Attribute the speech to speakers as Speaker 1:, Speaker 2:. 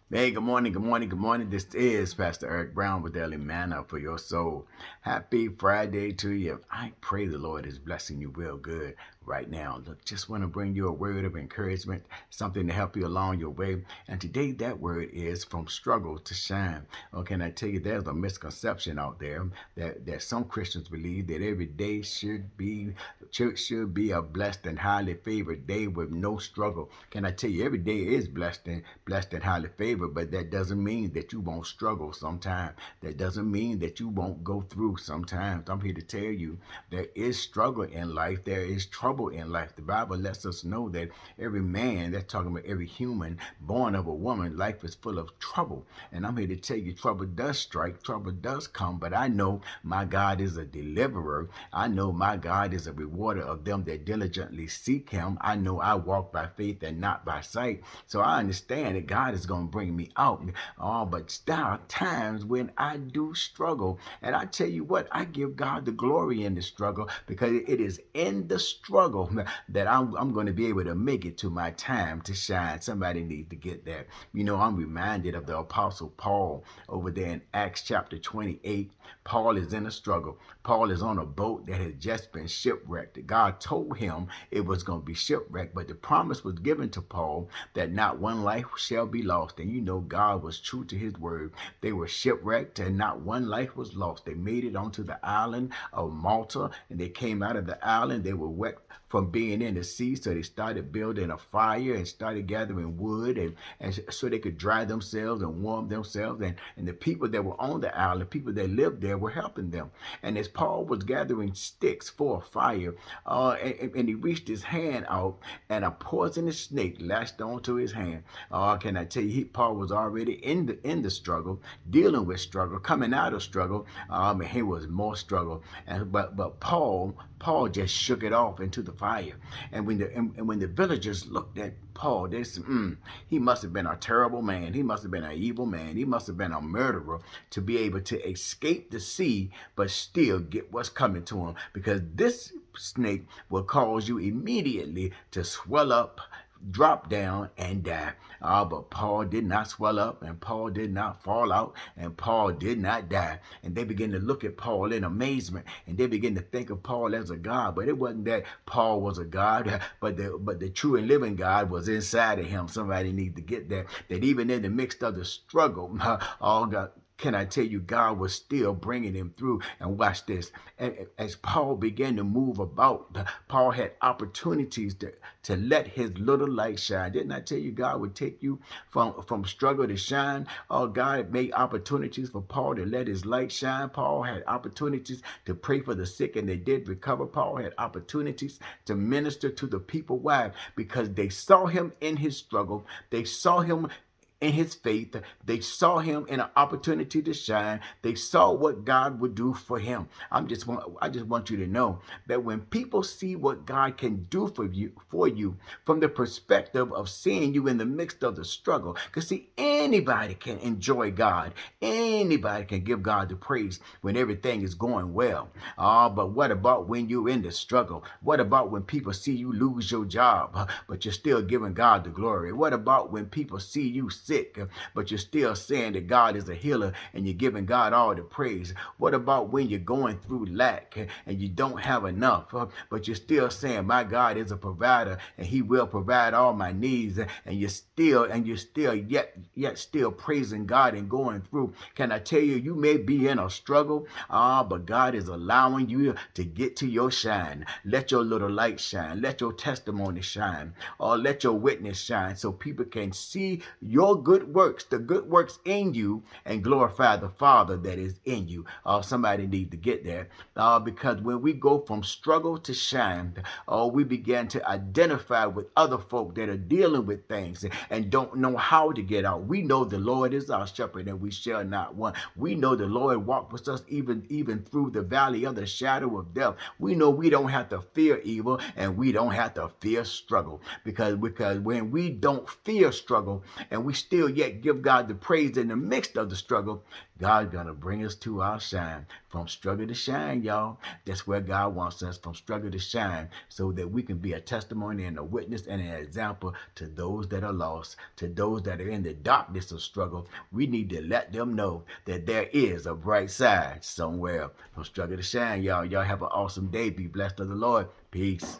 Speaker 1: Hey, good morning, good morning, good morning. This is Pastor Eric Brown with Daily Manna for your soul. Happy Friday to you. I pray the Lord is blessing you real good right now. Look, just want to bring you a word of encouragement, something to help you along your way. And today that word is from struggle to shine. Oh, can I tell you, there's a misconception out there that some Christians believe that every day should be a blessed and highly favored day with no struggle. Can I tell you, every day is blessed and highly favored, but that doesn't mean that you won't struggle sometimes. That doesn't mean that you won't go through sometimes. I'm here to tell you there is struggle in life. There is trouble in life. The Bible lets us know that every man, that's talking about every human born of a woman, life is full of trouble. And I'm here to tell you trouble does strike, trouble does come, but I know my God is a deliverer. I know my God is a rewarder of them that diligently seek him. I know I walk by faith and not by sight. So I understand that God is going to bring me out. But there are times when I do struggle. And I tell you what, I give God the glory in the struggle because it is in the struggle that I'm going to be able to make it to my time to shine. Somebody needs to get that. I'm reminded of the Apostle Paul over there in Acts chapter 28. Paul is in a struggle. Paul is on a boat that has just been shipwrecked. God told him it was going to be shipwrecked, but the promise was given to Paul that not one life shall be lost. And God was true to his word. They were shipwrecked and not one life was lost. They made it onto the island of Malta and they came out of the island. They were wet from being in the sea, so they started building a fire and started gathering wood and so they could dry themselves and warm themselves. And the people that were on the island, people that lived there, were helping them. And as Paul was gathering sticks for a fire, and he reached his hand out, and a poisonous snake latched onto his hand. Can I tell you, Paul was already in the struggle, dealing with struggle, coming out of struggle. And he was more struggle. But Paul just shook it off into the fire. And when the villagers looked at Paul, they said, he must have been a terrible man. He must have been an evil man. He must have been a murderer to be able to escape the sea, but still get what's coming to him. Because this snake will cause you immediately to swell up, drop down, and die. But Paul did not swell up, and Paul did not fall out, and Paul did not die. And they began to look at Paul in amazement, and they began to think of Paul as a god. But it wasn't that Paul was a god, but the true and living God was inside of him. Somebody needs to get that. That even in the midst of the struggle, all God, can I tell you, God was still bringing him through. And watch this. As Paul began to move about, Paul had opportunities to let his little light shine. Didn't I tell you God would take you from struggle to shine? God made opportunities for Paul to let his light shine. Paul had opportunities to pray for the sick and they did recover. Paul had opportunities to minister to the people. Why? Because they saw him in his struggle. They saw him in his faith. They saw him in an opportunity to shine. They saw what God would do for him. I just want you to know that when people see what God can do for you from the perspective of seeing you in the midst of the struggle, because see, anybody can enjoy God. Anybody can give God the praise when everything is going well. But what about when you're in the struggle? What about when people see you lose your job, but you're still giving God the glory? What about when people see you sick, but you're still saying that God is a healer and you're giving God all the praise? What about when you're going through lack and you don't have enough, but you're still saying my God is a provider and he will provide all my needs, and you're still yet still praising God and going through? Can I tell you, you may be in a struggle, but God is allowing you to get to your shine. Let your little light shine. Let your testimony shine. Or let your witness shine so people can see your good works, the good works in you, and glorify the Father that is in you. Somebody need to get there. Because when we go from struggle to shine, we begin to identify with other folk that are dealing with things and don't know how to get out. We know the Lord is our shepherd and we shall not want. We know the Lord walked with us even through the valley of the shadow of death. We know we don't have to fear evil and we don't have to fear struggle, because when we don't fear struggle and we still yet give God the praise in the midst of the struggle, God's gonna bring us to our shine. From struggle to shine, y'all. That's where God wants us, from struggle to shine, so that we can be a testimony and a witness and an example to those that are lost, to those that are in the dark darkness or struggle, we need to let them know that there is a bright side somewhere. From struggle to shine, y'all. Y'all have an awesome day. Be blessed of the Lord. Peace.